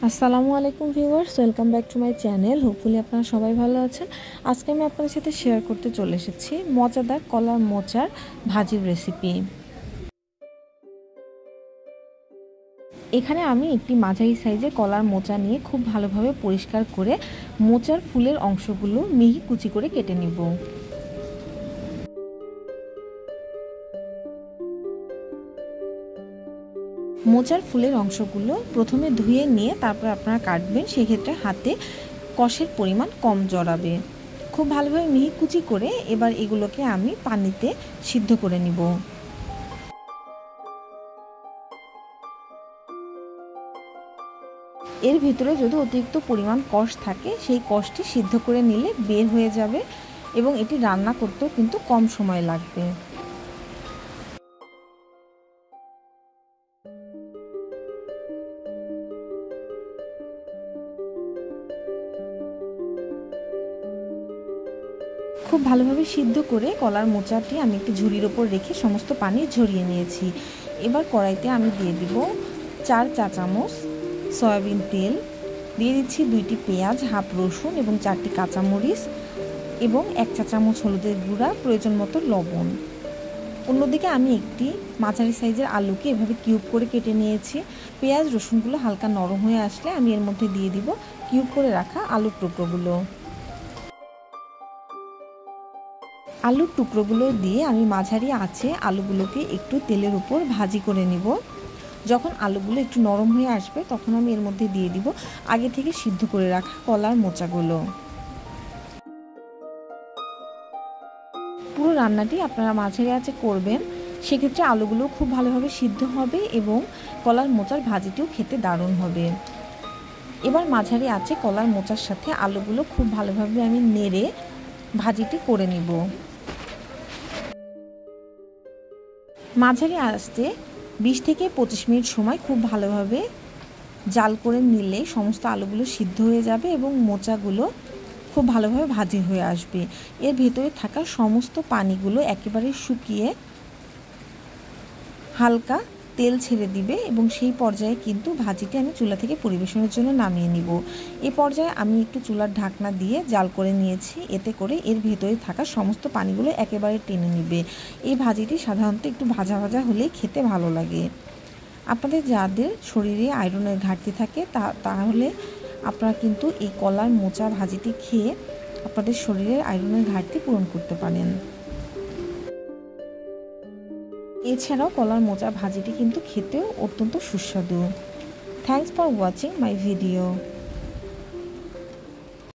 আসসালামু আলাইকুম viewers, welcome back to my channel. Hopefully আপনারা সবাই ভালো আছেন। আজকে আমি আপনাদের সাথে শেয়ার করতে চলে এসেছি মজাদার কলার মোচার ভাজির রেসিপি। এখানে আমি একটি মাঝারি সাইজের কলার মোচা নিয়ে খুব ভালোভাবে পরিষ্কার করে মোচার ফুলের অংশগুলো মিহি কুচি করে কেটে নিব। মোচার ফুলের অংশগুলো প্রথমে ধুয়ে নিয়ে তারপর আপনারা কাটবেন। সেক্ষেত্রে হাতে কষের পরিমাণ কম জড়াবে। খুব ভালোভাবে মিহি কুচি করে এবার এগুলোকে আমি পানিতে সিদ্ধ করে নিব। এর ভিতরে যদি অতিরিক্ত পরিমাণ কষ থাকে সেই কষটি সিদ্ধ করে নিলে বের হয়ে যাবে এবং এটি রান্না করতেও কিন্তু কম সময় লাগবে। খুব ভালোভাবে সিদ্ধ করে কলার মোচাটি আমি একটি ঝুড়ির ওপর রেখে সমস্ত পানি ঝরিয়ে নিয়েছি। এবার কড়াইতে আমি দিয়ে দিব 4 চা চামচ সয়াবিন তেল, দিয়ে দিচ্ছি 2টি পেঁয়াজ, হাফ রসুন এবং 4টি কাঁচামরিচ এবং 1 চা চামচ হলুদের গুঁড়া, প্রয়োজন মতো লবণ। অন্যদিকে আমি একটি মাঝারি সাইজের আলুকে এভাবে কিউব করে কেটে নিয়েছি। পেঁয়াজ রসুনগুলো হালকা নরম হয়ে আসলে আমি এর মধ্যে দিয়ে দিব কিউব করে রাখা আলুর টুকরোগুলো। আলুর টুকরোগুলো দিয়ে আমি মাঝারি আঁচে আলুগুলোকে একটু তেলের উপর ভাজি করে নিব। যখন আলুগুলো একটু নরম হয়ে আসবে তখন আমি এর মধ্যে দিয়ে দিব আগে থেকে সিদ্ধ করে রাখা কলার মোচাগুলো। পুরো রান্নাটি আপনারা মাঝারি আঁচে করবেন, সেক্ষেত্রে আলুগুলো খুব ভালোভাবে সিদ্ধ হবে এবং কলার মোচার ভাজিটিও খেতে দারুণ হবে। এবার মাঝারি আঁচে কলার মোচার সাথে আলুগুলো খুব ভালোভাবে আমি নেড়ে ভাজিটি করে নিব। মাঝারি আঁচে 20 থেকে 25 মিনিট সময় খুব ভালোভাবে জাল করে নিলে সমস্ত আলুগুলো সিদ্ধ হয়ে যাবে এবং মোচাগুলো খুব ভালোভাবে ভাজি হয়ে আসবে। এর ভেতরে থাকা সমস্ত পানিগুলো একেবারে শুকিয়ে হালকা তেল ছেড়ে দিবে এবং সেই পর্যায়ে কিন্তু ভাজিটি আমি চুলা থেকে পরিবেশনের জন্য নামিয়ে নিব। এই পর্যায়ে আমি একটু চুলার ঢাকনা দিয়ে জাল করে নিয়েছি, এতে করে এর ভেতরে থাকা সমস্ত পানিগুলো একেবারে টেনে নিবে। এই ভাজিটি সাধারণত একটু ভাজা ভাজা হলেই খেতে ভালো লাগে। আপনাদের যাদের শরীরে আয়রনের ঘাটতি থাকে তাহলে আপনারা কিন্তু এই কলার মোচা ভাজিটি খেয়ে আপনাদের শরীরের আয়রনের ঘাটতি পূরণ করতে পারেন। এছাড়াও কলার মোচা ভাজিটি কিন্তু খেতেও অত্যন্ত সুস্বাদু। Thanks for watching my video.